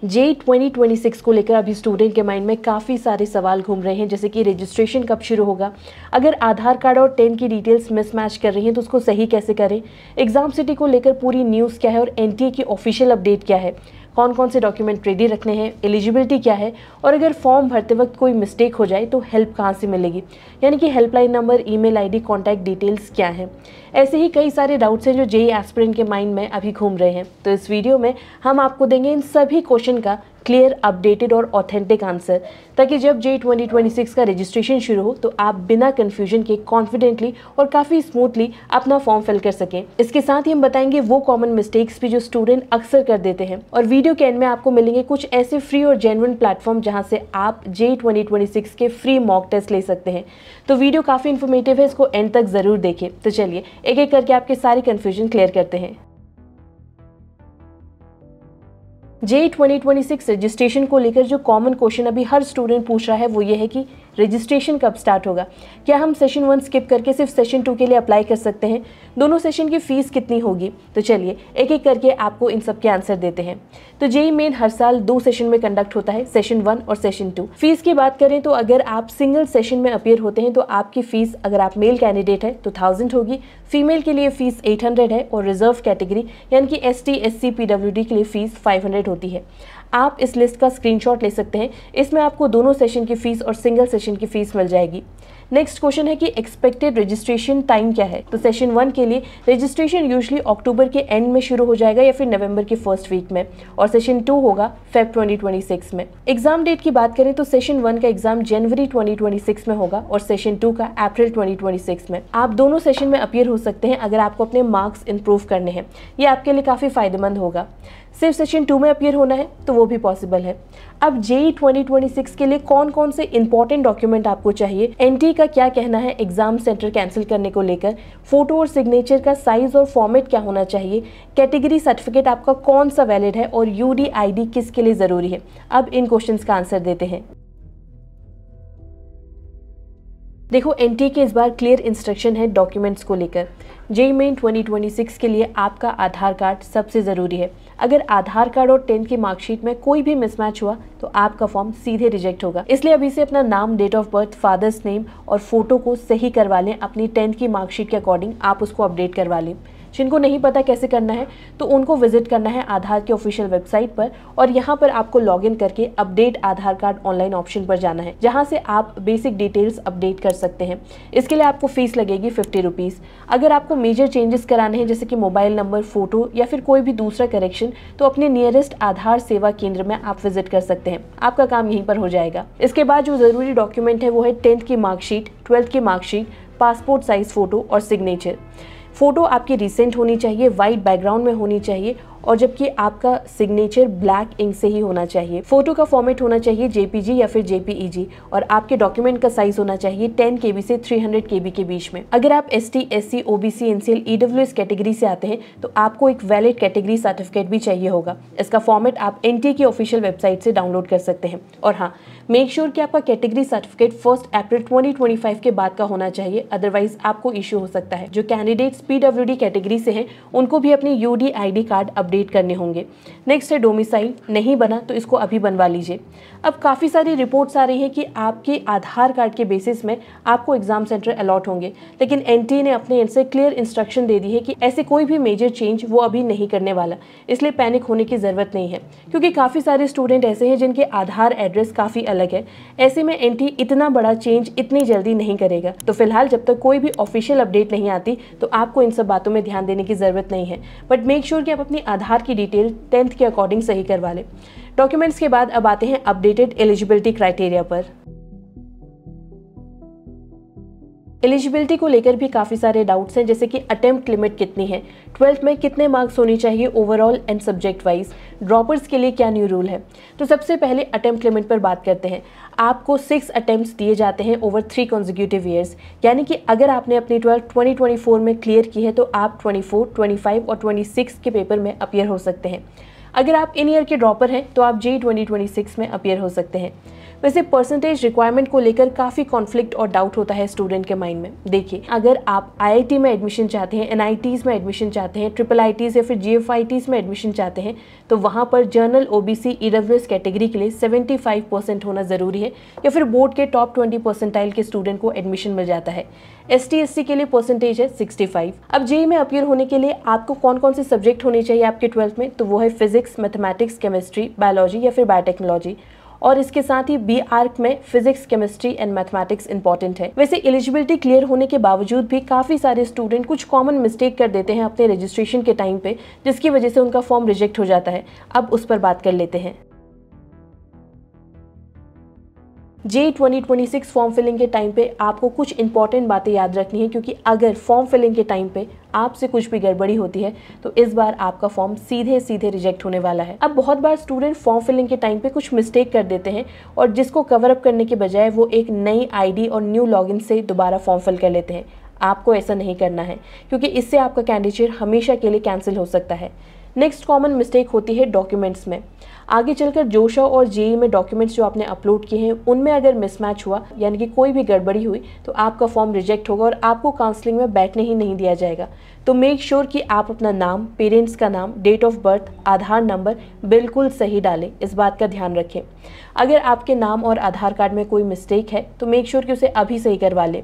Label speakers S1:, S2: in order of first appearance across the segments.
S1: JEE 2026 को लेकर अभी स्टूडेंट के माइंड में काफ़ी सारे सवाल घूम रहे हैं, जैसे कि रजिस्ट्रेशन कब शुरू होगा, अगर आधार कार्ड और 10 की डिटेल्स मिसमैच कर रही हैं तो उसको सही कैसे करें, एग्जाम सिटी को लेकर पूरी न्यूज़ क्या है और एनटीए की ऑफिशियल अपडेट क्या है, कौन कौन से डॉक्यूमेंट रेडी रखने हैं, एलिजिबिलिटी क्या है, और अगर फॉर्म भरते वक्त कोई मिस्टेक हो जाए तो हेल्प कहाँ से मिलेगी, यानी कि helpline number, email ID, contact details क्या हैं। ऐसे ही कई सारे डाउट्स हैं जो जेईई एस्पिरेंट के माइंड में अभी घूम रहे हैं। तो इस वीडियो में हम आपको देंगे इन सभी क्वेश्चन का क्लियर, अपडेटेड और ऑथेंटिक आंसर, ताकि जब जेईई 2026 का रजिस्ट्रेशन शुरू हो तो आप बिना कंफ्यूजन के कॉन्फिडेंटली और काफ़ी स्मूथली अपना फॉर्म फिल कर सकें। इसके साथ ही हम बताएंगे वो कॉमन मिस्टेक्स भी जो स्टूडेंट अक्सर कर देते हैं, और वीडियो के एंड में आपको मिलेंगे कुछ ऐसे फ्री और जेन्युइन प्लेटफॉर्म जहां से आप जेईई 2026 के फ्री मॉक टेस्ट ले सकते हैं। तो वीडियो काफ़ी इन्फॉर्मेटिव है, इसको एंड तक ज़रूर देखें। तो चलिए एक एक करके आपके सारे कन्फ्यूजन क्लियर करते हैं। जेईई 2026 रजिस्ट्रेशन को लेकर जो कॉमन क्वेश्चन अभी हर स्टूडेंट पूछ रहा है वो ये है कि रजिस्ट्रेशन कब स्टार्ट होगा, क्या हम सेशन 1 स्किप करके सिर्फ सेशन 2 के लिए अप्लाई कर सकते हैं, दोनों सेशन की फ़ीस कितनी होगी। तो चलिए एक एक करके आपको इन सब के आंसर देते हैं। तो जेईई मेन हर साल 2 सेशन में कंडक्ट होता है, सेशन 1 और सेशन 2। फीस की बात करें तो अगर आप सिंगल सेशन में अपीयर होते हैं तो आपकी फ़ीस, अगर आप मेल कैंडिडेट है तो 1000 होगी, फीमेल के लिए फ़ीस 800 है, और रिजर्व कैटेगरी यानी कि ST SC PWD के लिए फ़ीस 500 होती है। आप इस लिस्ट का स्क्रीनशॉट ले सकते हैं, इसमें आपको दोनों सेशन की फ़ीस और सिंगल सेशन की फ़ीस मिल जाएगी। नेक्स्ट क्वेश्चन है कि एक्सपेक्टेड रजिस्ट्रेशन टाइम क्या है। तो सेशन 1 के लिए रजिस्ट्रेशन यूजुअली अक्टूबर के एंड में शुरू हो जाएगा या फिर नवंबर के फर्स्ट वीक में, और सेशन 2 होगा फेब 2026 में। एग्जाम डेट की बात करें तो सेशन 1 का एग्जाम जनवरी 2026 में होगा और सेशन 2 का अप्रैल 2026 में। आप दोनों सेशन में अपीयर हो सकते हैं अगर आपको अपने मार्क्स इंप्रूव करने हैं, ये आपके लिए काफ़ी फायदेमंद होगा। सिर्फ सेशन 2 में अपीयर होना है तो वो भी पॉसिबल है। अब जेईई 2026 के लिए कौन कौन से इंपॉर्टेंट डॉक्यूमेंट आपको चाहिए, एनटीए का क्या कहना है एग्जाम सेंटर कैंसिल करने को लेकर, फोटो और सिग्नेचर का साइज और फॉर्मेट क्या होना चाहिए, कैटेगरी सर्टिफिकेट आपका कौन सा वैलिड है, और UDID किसके लिए ज़रूरी है। अब इन क्वेश्चंस का आंसर देते हैं। देखो, एनटीए के इस बार क्लियर इंस्ट्रक्शन है डॉक्यूमेंट्स को लेकर। जेईई मेन 2026 के लिए आपका आधार कार्ड सबसे ज़रूरी है। अगर आधार कार्ड और 10 की मार्कशीट में कोई भी मिसमैच हुआ तो आपका फॉर्म सीधे रिजेक्ट होगा। इसलिए अभी से अपना नाम, date of birth, father's name और फोटो को सही करवा लें। अपनी 10 की मार्कशीट के अकॉर्डिंग आप उसको अपडेट करवा लें। जिनको नहीं पता कैसे करना है तो उनको विजिट करना है आधार के ऑफिशियल वेबसाइट पर, और यहाँ पर आपको लॉगिन करके अपडेट आधार कार्ड ऑनलाइन ऑप्शन पर जाना है, जहाँ से आप बेसिक डिटेल्स अपडेट कर सकते हैं। इसके लिए आपको फीस लगेगी 50 रुपीज़। अगर आपको मेजर चेंजेस कराने हैं जैसे कि मोबाइल नंबर, फोटो या फिर कोई भी दूसरा करेक्शन, तो अपने नियरेस्ट आधार सेवा केंद्र में आप विजिट कर सकते हैं। आपका काम यहीं पर हो जाएगा। इसके बाद जो ज़रूरी डॉक्यूमेंट है वो है 10th की मार्कशीट, 12th की मार्कशीट, पासपोर्ट साइज फ़ोटो और सिग्नेचर। फ़ोटो आपकी रिसेंट होनी चाहिए, वाइट बैकग्राउंड में होनी चाहिए, और जबकि आपका सिग्नेचर ब्लैक इंक से ही होना चाहिए। फोटो का फॉर्मेट होना चाहिए JPG या फिर JPEG, और आपके डॉक्यूमेंट का साइज होना चाहिए 10 KB से 300 KB के बीच में। अगर आप ST SC OBC NCL EWS category से आते हैं तो आपको एक वैलिड कैटेगरी सर्टिफिकेट भी चाहिए होगा। इसका फॉर्मेट आप एनटीए की ऑफिशियल वेबसाइट से डाउनलोड कर सकते हैं। और हाँ, मेक श्योर कि आपका कैटेगरी सर्टिफिकेट 1 अप्रैल 2025 के बाद का होना चाहिए, अदरवाइज आपको इश्यू हो सकता है। जो कैंडिडेट्स PWD कैटेगरी से हैं उनको भी अपनी UDID कार्ड अपडेट करने होंगे। नेक्स्ट है डोमिसाइल, नहीं बना तो इसको अभी बनवा लीजिए। अब काफ़ी सारी रिपोर्ट्स आ रही है कि आपके आधार कार्ड के बेसिस में आपको एग्जाम सेंटर अलॉट होंगे, लेकिन एनटीए ने अपने एंड से क्लियर इंस्ट्रक्शन दे दी है कि ऐसे कोई भी मेजर चेंज वो अभी नहीं करने वाला। इसलिए पैनिक होने की ज़रूरत नहीं है, क्योंकि काफ़ी सारे स्टूडेंट ऐसे हैं जिनके आधार एड्रेस काफ़ी अलग है। ऐसे में एनटीए इतना बड़ा चेंज इतनी जल्दी नहीं करेगा। तो फिलहाल जब तक कोई भी ऑफिशियल अपडेट नहीं आती तो आपको इन सब बातों में ध्यान देने की ज़रूरत नहीं है। बट मेक श्योर कि आप अपनी आधार की डिटेल 10th के अकॉर्डिंग सही करवा लें। डॉक्यूमेंट्स के बाद अब आते हैं अपडेटेड एलिजिबिलिटी क्राइटेरिया पर। एलिजिबिलिटी को लेकर भी काफ़ी सारे डाउट्स हैं, जैसे कि अटेम्प्ट लिमिट कितनी है, 12th में कितने मार्क्स होनी चाहिए overall and subject wise, droppers के लिए क्या न्यू रूल है। तो सबसे पहले अटेम्प्ट लिमिट पर बात करते हैं। आपको 6 अटेम्प्ट्स दिए जाते हैं ओवर 3 कॉन्जिक्यूटिव ईयर्स, यानी कि अगर आपने अपनी 12th 2024 में क्लियर की है तो आप 24, 25 और 26 के पेपर में अपीयर हो सकते हैं। अगर आप इन ईयर के ड्रॉपर हैं तो आप JEE 2026 में अपीयर हो सकते हैं। वैसे परसेंटेज रिक्वायरमेंट को लेकर काफ़ी कॉन्फ्लिक्ट और डाउट होता है स्टूडेंट के माइंड में। देखिए, अगर आप IIT में एडमिशन चाहते हैं, NITs में एडमिशन चाहते हैं, IIITs या फिर GFITs में एडमिशन चाहते हैं तो वहाँ पर जनरल, OBC, EWS कैटेगरी के लिए 75% होना ज़रूरी है या फिर बोर्ड के टॉप 20 परसेंटाइल के स्टूडेंट को एडमिशन मिल जाता है। ST SC के लिए परसेंटेज है 65। अब JEE में अपीयर होने के लिए आपको कौन कौन से सब्जेक्ट होने चाहिए आपके 12th में, तो वो है फिजिक्स, मैथमेटिक्स, केमिस्ट्री, बायोलॉजी या फिर बायोटेक्नोलॉजी। और इसके साथ ही बी आर्क में physics, chemistry and mathematics important है। वैसे एलिजिबिलिटी क्लियर होने के बावजूद भी काफ़ी सारे स्टूडेंट कुछ कॉमन मिस्टेक कर देते हैं अपने रजिस्ट्रेशन के टाइम पे, जिसकी वजह से उनका फॉर्म रिजेक्ट हो जाता है। अब उस पर बात कर लेते हैं। JEE 2026 फॉर्म फिलिंग के टाइम पे आपको कुछ इंपॉर्टेंट बातें याद रखनी है, क्योंकि अगर फॉर्म फिलिंग के टाइम पे आपसे कुछ भी गड़बड़ी होती है तो इस बार आपका फॉर्म सीधे सीधे रिजेक्ट होने वाला है। अब बहुत बार स्टूडेंट फॉर्म फिलिंग के टाइम पे कुछ मिस्टेक कर देते हैं और जिसको कवर अप करने के बजाय वो एक नई ID और न्यू लॉगिन से दोबारा फॉर्म फिल कर लेते हैं। आपको ऐसा नहीं करना है, क्योंकि इससे आपका कैंडिडेट हमेशा के लिए कैंसिल हो सकता है। नेक्स्ट कॉमन मिस्टेक होती है डॉक्यूमेंट्स में। आगे चलकर जोशा और JEE में डॉक्यूमेंट्स जो आपने अपलोड किए हैं उनमें अगर मिसमैच हुआ, यानी कि कोई भी गड़बड़ी हुई, तो आपका फॉर्म रिजेक्ट होगा और आपको काउंसलिंग में बैठने ही नहीं दिया जाएगा। तो मेक श्योर कि आप अपना नाम, पेरेंट्स का नाम, date of birth, Aadhaar number बिल्कुल सही डालें। इस बात का ध्यान रखें। अगर आपके नाम और आधार कार्ड में कोई मिस्टेक है तो मेक श्योर कि उसे अभी सही करवा लें।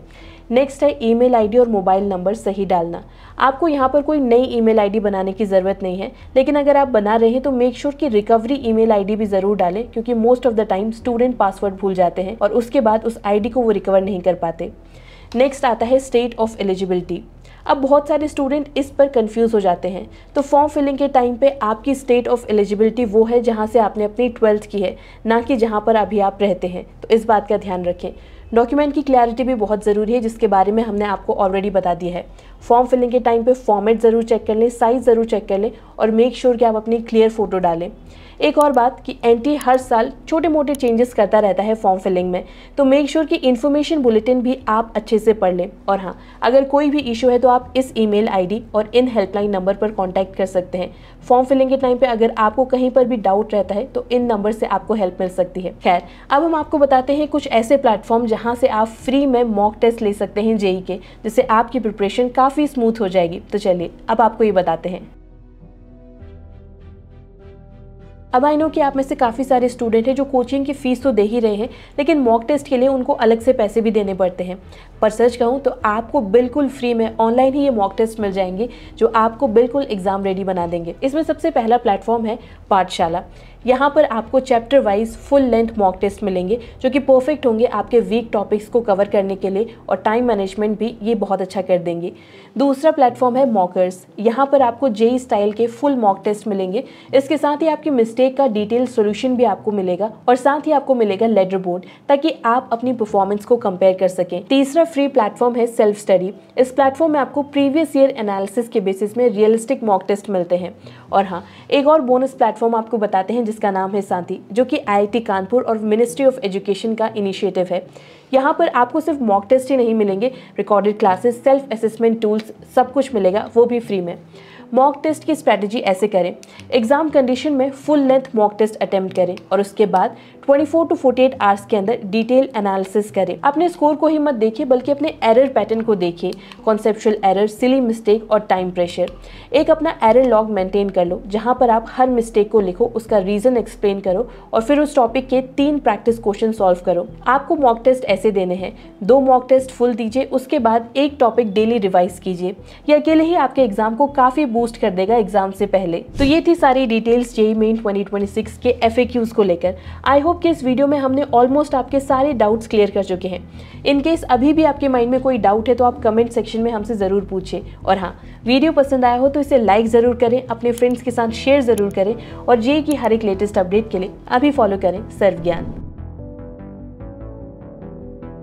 S1: नेक्स्ट है ईमेल ID और मोबाइल नंबर सही डालना। आपको यहाँ पर कोई नई ईमेल ID बनाने की ज़रूरत नहीं है, लेकिन अगर आप बना रहे हैं तो मेक श्योर कि रिकवरी ईमेल ID भी ज़रूर डालें, क्योंकि most of the time student password भूल जाते हैं और उसके बाद उस ID को वो रिकवर नहीं कर पाते। नेक्स्ट आता है स्टेट ऑफ एलिजिबिलिटी। अब बहुत सारे स्टूडेंट इस पर कंफ्यूज हो जाते हैं। तो फॉर्म फिलिंग के टाइम पे आपकी स्टेट ऑफ एलिजिबिलिटी वो है जहाँ से आपने अपनी 12th की है, ना कि जहाँ पर अभी आप रहते हैं। तो इस बात का ध्यान रखें। डॉक्यूमेंट की क्लैरिटी भी बहुत ज़रूरी है, जिसके बारे में हमने आपको ऑलरेडी बता दिया है। फॉर्म फिलिंग के टाइम पे फॉर्मेट ज़रूर चेक कर लें, साइज़ ज़रूर चेक कर लें और मेक श्योर कि आप अपनी क्लियर फ़ोटो डालें। एक और बात कि NT हर साल छोटे मोटे चेंजेस करता रहता है फॉर्म फिलिंग में, तो मेक श्योर कि इन्फॉर्मेशन बुलेटिन भी आप अच्छे से पढ़ लें। और हाँ, अगर कोई भी इशू है तो आप इस ईमेल ID और इन हेल्पलाइन नंबर पर कॉन्टैक्ट कर सकते हैं। फॉर्म फिलिंग के टाइम पे अगर आपको कहीं पर भी डाउट रहता है तो इन नंबर से आपको हेल्प मिल सकती है। खैर, अब हम आपको बताते हैं कुछ ऐसे प्लेटफॉर्म जहाँ से आप फ्री में मॉक टेस्ट ले सकते हैं JEE के, जिससे आपकी प्रिपरेशन काफ़ी स्मूथ हो जाएगी। तो चलिए अब आपको ये बताते हैं। अब आई नो कि आप में से काफ़ी सारे स्टूडेंट हैं जो कोचिंग की फ़ीस तो दे ही रहे हैं, लेकिन मॉक टेस्ट के लिए उनको अलग से पैसे भी देने पड़ते हैं। पर सच कहूँ तो आपको बिल्कुल फ्री में ऑनलाइन ही ये मॉक टेस्ट मिल जाएंगे जो आपको बिल्कुल एग्ज़ाम रेडी बना देंगे। इसमें सबसे पहला प्लेटफॉर्म है पाठशाला। यहाँ पर आपको chapter wise full length mock test मिलेंगे जो कि परफेक्ट होंगे आपके वीक टॉपिक्स को कवर करने के लिए, और टाइम मैनेजमेंट भी ये बहुत अच्छा कर देंगे। दूसरा प्लेटफॉर्म है मॉकर्स। यहाँ पर आपको JEE स्टाइल के फुल मॉक टेस्ट मिलेंगे। इसके साथ ही आपकी मिस्टेक का डिटेल सोल्यूशन भी आपको मिलेगा और साथ ही आपको मिलेगा लेडर बोर्ड, ताकि आप अपनी परफॉर्मेंस को कंपेयर कर सकें। तीसरा फ्री प्लेटफॉर्म है सेल्फ स्टडी। इस प्लेटफॉर्म में आपको प्रीवियस ईयर एनालिसिस के बेसिस में रियलिस्टिक मॉक टेस्ट मिलते हैं। और हाँ, एक और बोनस प्लेटफॉर्म आपको बताते हैं जिसका नाम है साथी, जो कि IIT कानपुर और मिनिस्ट्री ऑफ एजुकेशन का इनिशिएटिव है। यहाँ पर आपको सिर्फ मॉक टेस्ट ही नहीं मिलेंगे, recorded classes, self assessment tools, सब कुछ मिलेगा, वो भी फ्री में। मॉक टेस्ट की स्ट्रैटेजी ऐसे करें। एग्जाम कंडीशन में full length mock test attempt करें और उसके बाद 24 to 48 आवर्स के अंदर डिटेल एनालिसिस करें। अपने स्कोर को ही मत देखिए, बल्कि अपने एरर पैटर्न को देखिए। कॉन्सेप्चुअल एरर, सिली मिस्टेक और टाइम प्रेशर। एक अपना एरर लॉग मेंटेन कर लो, जहां पर आप हर मिस्टेक को लिखो, उसका रीजन एक्सप्लेन करो और फिर उस टॉपिक के 3 प्रैक्टिस क्वेश्चन सॉल्व करो। आपको मॉक टेस्ट ऐसे देने हैं, 2 मॉक टेस्ट फुल दीजिए, उसके बाद एक टॉपिक डेली रिवाइज कीजिए। ये अकेले ही आपके एग्जाम को काफी बूस्ट कर देगा एग्जाम से पहले। तो ये थी सारी डिटेल्स JEE मेन 2026 के FAQs को लेकर। आई होप कि इस वीडियो में हमने ऑलमोस्ट आपके सारे डाउट्स क्लियर कर चुके हैं। इन केस अभी भी आपके माइंड में कोई डाउट है तो आप कमेंट सेक्शन में हमसे ज़रूर पूछें। और हाँ, वीडियो पसंद आया हो तो इसे लाइक ज़रूर करें, अपने फ्रेंड्स के साथ शेयर ज़रूर करें और JEE की हर एक लेटेस्ट अपडेट के लिए अभी फॉलो करें सर्व ज्ञान।